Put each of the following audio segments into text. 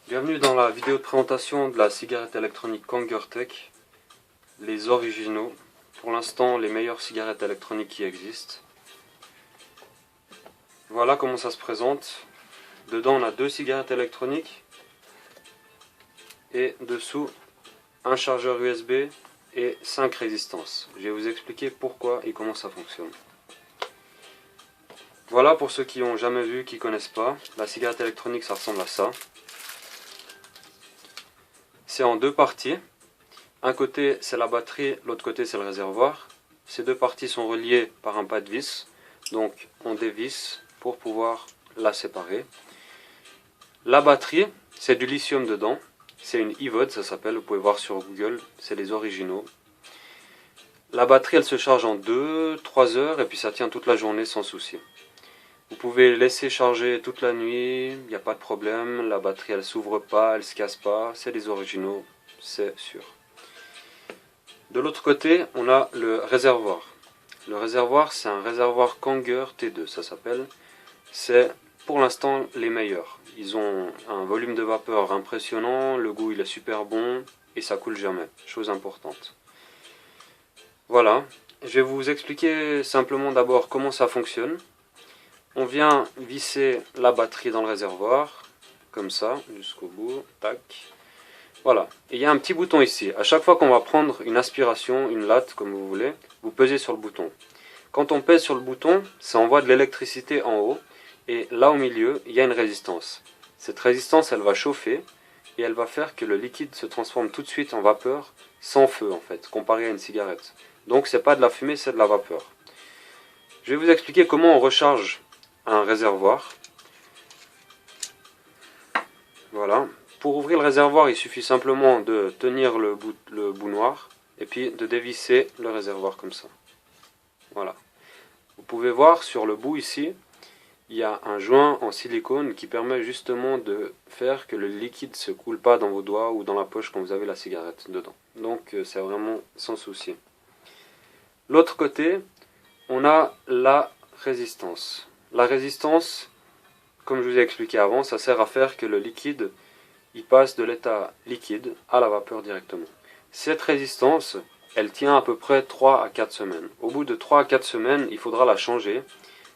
Bienvenue dans la vidéo de présentation de la cigarette électronique Kangertech, les originaux, pour l'instant les meilleures cigarettes électroniques qui existent. Voilà comment ça se présente. Dedans on a deux cigarettes électroniques et dessous un chargeur USB et 5 résistances. Je vais vous expliquer pourquoi et comment ça fonctionne. Voilà pour ceux qui n'ont jamais vu, qui ne connaissent pas, la cigarette électronique ça ressemble à ça. C'est en deux parties. Un côté c'est la batterie, l'autre côté c'est le réservoir. Ces deux parties sont reliées par un pas de vis. Donc on dévisse pour pouvoir la séparer. La batterie, c'est du lithium dedans. C'est une iVod, ça s'appelle, vous pouvez voir sur Google, c'est les originaux. La batterie elle se charge en 2-3 heures et puis ça tient toute la journée sans souci. Vous pouvez laisser charger toute la nuit, il n'y a pas de problème, la batterie elle s'ouvre pas, elle se casse pas, c'est les originaux, c'est sûr. De l'autre côté, on a le réservoir. Le réservoir, c'est un réservoir Kanger T2, ça s'appelle. C'est pour l'instant les meilleurs. Ils ont un volume de vapeur impressionnant, le goût il est super bon et ça coule jamais, chose importante. Voilà, je vais vous expliquer simplement d'abord comment ça fonctionne. On vient visser la batterie dans le réservoir, comme ça, jusqu'au bout, tac. Voilà, et il y a un petit bouton ici. À chaque fois qu'on va prendre une aspiration, une latte, comme vous voulez, vous pesez sur le bouton. Quand on pèse sur le bouton, ça envoie de l'électricité en haut, et là au milieu, il y a une résistance. Cette résistance, elle va chauffer, et elle va faire que le liquide se transforme tout de suite en vapeur, sans feu en fait, comparé à une cigarette. Donc c'est pas de la fumée, c'est de la vapeur. Je vais vous expliquer comment on recharge un réservoir. Voilà. Pour ouvrir le réservoir, il suffit simplement de tenir le bout noir et puis de dévisser le réservoir comme ça. Voilà. Vous pouvez voir sur le bout ici, il y a un joint en silicone qui permet justement de faire que le liquide ne se coule pas dans vos doigts ou dans la poche quand vous avez la cigarette dedans. Donc c'est vraiment sans souci. L'autre côté, on a la résistance. La résistance, comme je vous ai expliqué avant, ça sert à faire que le liquide il passe de l'état liquide à la vapeur directement. Cette résistance, elle tient à peu près 3 à 4 semaines. Au bout de 3 à 4 semaines, il faudra la changer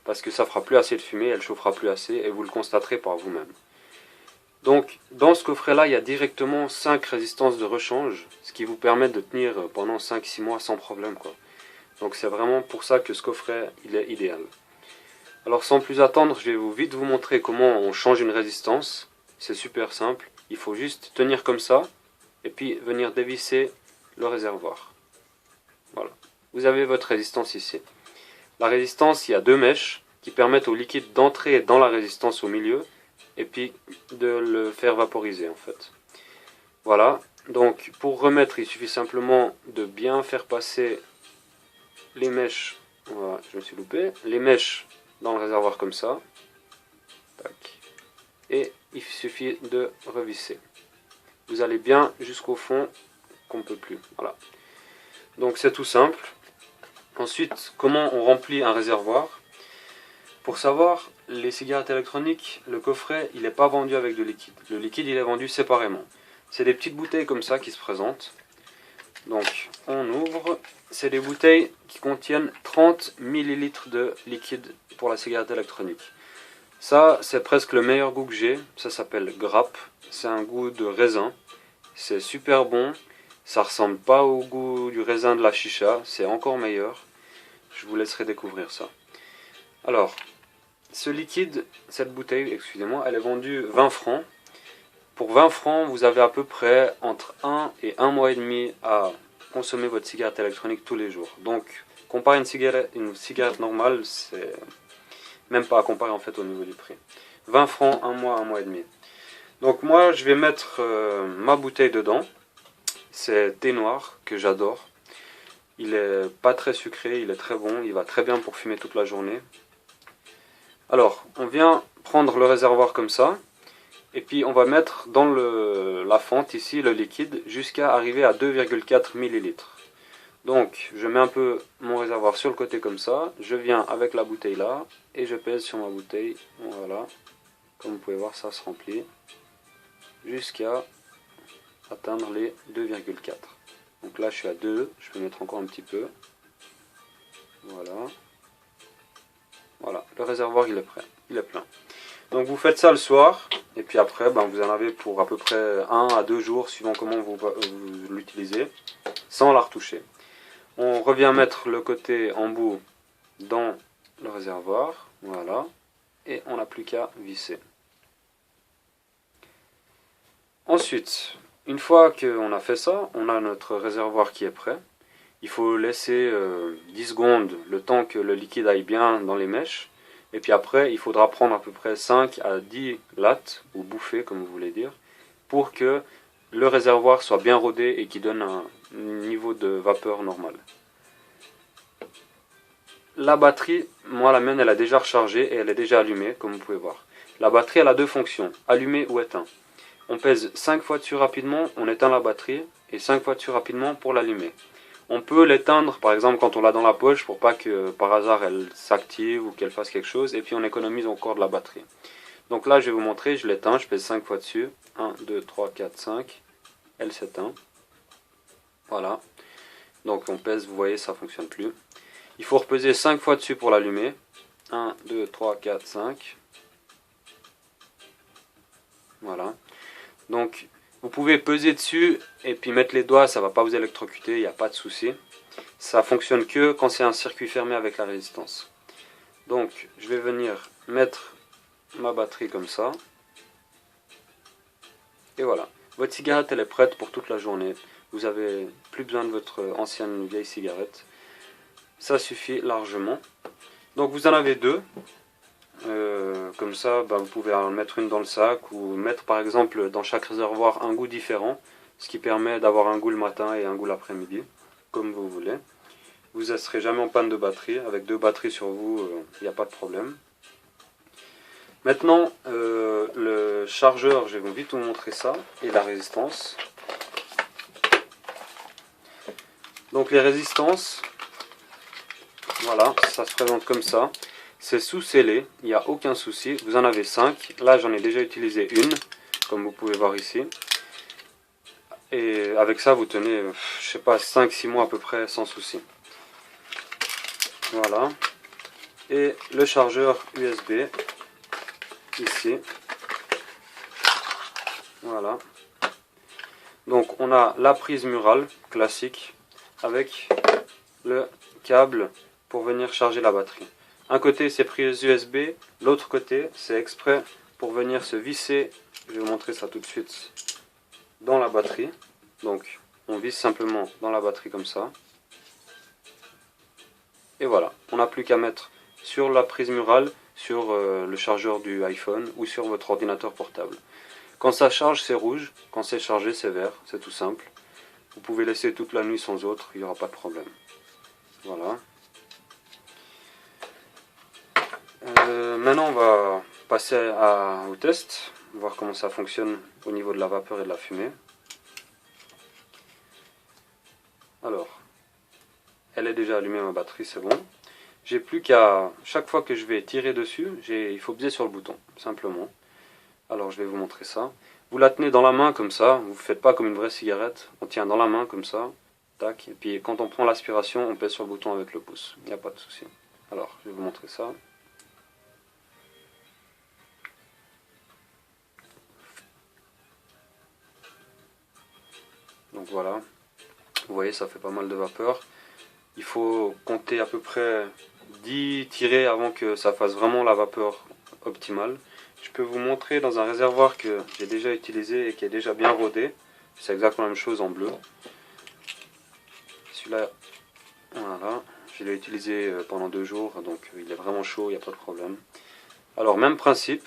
parce que ça fera plus assez de fumée, elle chauffera plus assez et vous le constaterez par vous-même. Donc dans ce coffret là, il y a directement 5 résistances de rechange, ce qui vous permet de tenir pendant 5-6 mois sans problème quoi. Donc c'est vraiment pour ça que ce coffret il est idéal. Alors sans plus attendre, je vais vite vous montrer comment on change une résistance. C'est super simple, il faut juste tenir comme ça et puis venir dévisser le réservoir. Voilà, vous avez votre résistance ici. La résistance, il y a deux mèches qui permettent au liquide d'entrer dans la résistance au milieu et puis de le faire vaporiser en fait. Voilà, donc pour remettre, il suffit simplement de bien faire passer les mèches, voilà, je me suis loupé, les mèches dans le réservoir comme ça. Tac. Et il suffit de revisser. Vous allez bien jusqu'au fond qu'on ne peut plus. Voilà. Donc c'est tout simple. Ensuite, comment on remplit un réservoir? Pour savoir, les cigarettes électroniques, le coffret, il n'est pas vendu avec de liquide. Le liquide, il est vendu séparément. C'est des petites bouteilles comme ça qui se présentent. Donc, on ouvre. C'est des bouteilles qui contiennent 30 ml de liquide pour la cigarette électronique. Ça, c'est presque le meilleur goût que j'ai. Ça s'appelle grappe. C'est un goût de raisin. C'est super bon. Ça ressemble pas au goût du raisin de la chicha. C'est encore meilleur. Je vous laisserai découvrir ça. Alors, ce liquide, cette bouteille, excusez-moi, elle est vendue 20 francs. Pour 20 francs, vous avez à peu près entre 1 et 1 mois et demi à consommer votre cigarette électronique tous les jours. Donc, comparé à une cigarette normale, c'est même pas à comparer en fait au niveau du prix. 20 francs, 1 mois et demi. Donc moi, je vais mettre ma bouteille dedans. C'est thé noir que j'adore. Il est pas très sucré, il est très bon, il va très bien pour fumer toute la journée. Alors, on vient prendre le réservoir comme ça. Et puis on va mettre dans la fente ici le liquide jusqu'à arriver à 2,4 ml. Donc je mets un peu mon réservoir sur le côté comme ça, je viens avec la bouteille là et je pèse sur ma bouteille, voilà, comme vous pouvez voir ça se remplit. jusqu'à atteindre les 2,4. Donc là je suis à 2, je peux mettre encore un petit peu. Voilà. Voilà, le réservoir il est prêt, il est plein. Donc vous faites ça le soir, et puis après vous en avez pour à peu près 1 à 2 jours, suivant comment vous l'utilisez, sans la retoucher. On revient mettre le côté embout dans le réservoir, voilà, et on n'a plus qu'à visser. Ensuite, une fois qu'on a fait ça, on a notre réservoir qui est prêt. Il faut laisser 10 secondes, le temps que le liquide aille bien dans les mèches. Et puis après, il faudra prendre à peu près 5 à 10 lattes, ou bouffées comme vous voulez dire, pour que le réservoir soit bien rodé et qu'il donne un niveau de vapeur normal. La batterie, moi la mienne elle a déjà rechargé et elle est déjà allumée comme vous pouvez voir. La batterie elle a deux fonctions, allumer ou éteindre. On pèse 5 fois dessus rapidement, on éteint la batterie et 5 fois dessus rapidement pour l'allumer. On peut l'éteindre par exemple quand on l'a dans la poche pour pas que par hasard elle s'active ou qu'elle fasse quelque chose et puis on économise encore de la batterie. Donc là je vais vous montrer, je l'éteins, je pèse 5 fois dessus. 1, 2, 3, 4, 5. Elle s'éteint. Voilà. Donc on pèse, vous voyez ça fonctionne plus. Il faut repeser 5 fois dessus pour l'allumer. 1, 2, 3, 4, 5. Voilà. Donc vous pouvez peser dessus et puis mettre les doigts, ça ne va pas vous électrocuter, il n'y a pas de souci. Ça fonctionne que quand c'est un circuit fermé avec la résistance. Donc je vais venir mettre ma batterie comme ça. Et voilà. Votre cigarette elle est prête pour toute la journée. Vous n'avez plus besoin de votre ancienne vieille cigarette. Ça suffit largement. Donc vous en avez deux. Comme ça, vous pouvez en mettre une dans le sac ou mettre par exemple dans chaque réservoir un goût différent, ce qui permet d'avoir un goût le matin et un goût l'après-midi, comme vous voulez. Vous ne serez jamais en panne de batterie. Avec deux batteries sur vous, il n'y a pas de problème. Maintenant, le chargeur, je vais vite vous montrer ça, et la résistance. Donc les résistances, voilà, ça se présente comme ça. C'est sous-scellé, il n'y a aucun souci. Vous en avez 5. Là, j'en ai déjà utilisé une, comme vous pouvez voir ici. Et avec ça, vous tenez, je sais pas, 5-6 mois à peu près sans souci. Voilà. Et le chargeur USB, ici. Voilà. Donc, on a la prise murale classique avec le câble pour venir charger la batterie. Un côté c'est prise USB, l'autre côté c'est exprès pour venir se visser, je vais vous montrer ça tout de suite, dans la batterie. Donc on visse simplement dans la batterie comme ça. Et voilà, on n'a plus qu'à mettre sur la prise murale, sur le chargeur du iPhone ou sur votre ordinateur portable. Quand ça charge c'est rouge, quand c'est chargé c'est vert, c'est tout simple. Vous pouvez laisser toute la nuit sans autre, il n'y aura pas de problème. Voilà. Maintenant on va passer au test, voir comment ça fonctionne au niveau de la vapeur et de la fumée. Alors, elle est déjà allumée ma batterie, c'est bon. J'ai plus qu'à, chaque fois que je vais tirer dessus, il faut peser sur le bouton, simplement. Alors je vais vous montrer ça. Vous la tenez dans la main comme ça, vous ne faites pas comme une vraie cigarette, on tient dans la main comme ça, tac, et puis quand on prend l'aspiration, on pèse sur le bouton avec le pouce, il n'y a pas de souci. Alors, je vais vous montrer ça. Donc voilà, vous voyez ça fait pas mal de vapeur. Il faut compter à peu près 10 tirées avant que ça fasse vraiment la vapeur optimale. Je peux vous montrer dans un réservoir que j'ai déjà utilisé et qui est déjà bien rodé. C'est exactement la même chose en bleu. Celui-là, voilà, je l'ai utilisé pendant 2 jours, donc il est vraiment chaud, il n'y a pas de problème. Alors même principe,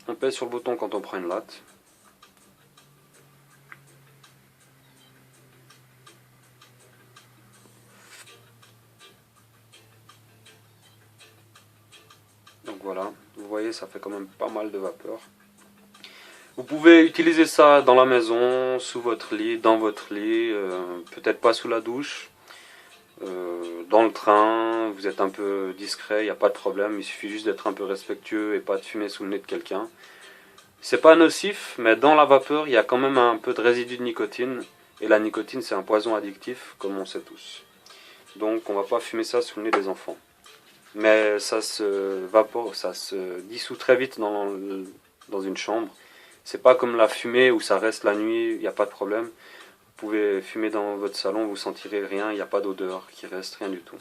on pèse sur le bouton quand on prend une latte. Donc voilà, vous voyez ça fait quand même pas mal de vapeur. Vous pouvez utiliser ça dans la maison, sous votre lit, dans votre lit, peut-être pas sous la douche, dans le train, vous êtes un peu discret, il n'y a pas de problème, il suffit juste d'être un peu respectueux et pas de fumer sous le nez de quelqu'un. C'est pas nocif, mais dans la vapeur, il y a quand même un peu de résidu de nicotine. Et la nicotine, c'est un poison addictif, comme on sait tous. Donc on va pas fumer ça sous le nez des enfants. Mais ça se dissout très vite dans une chambre. C'est pas comme la fumée où ça reste la nuit, il n'y a pas de problème. Vous pouvez fumer dans votre salon, vous sentirez rien, il n'y a pas d'odeur qui reste, rien du tout.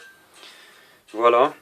Voilà.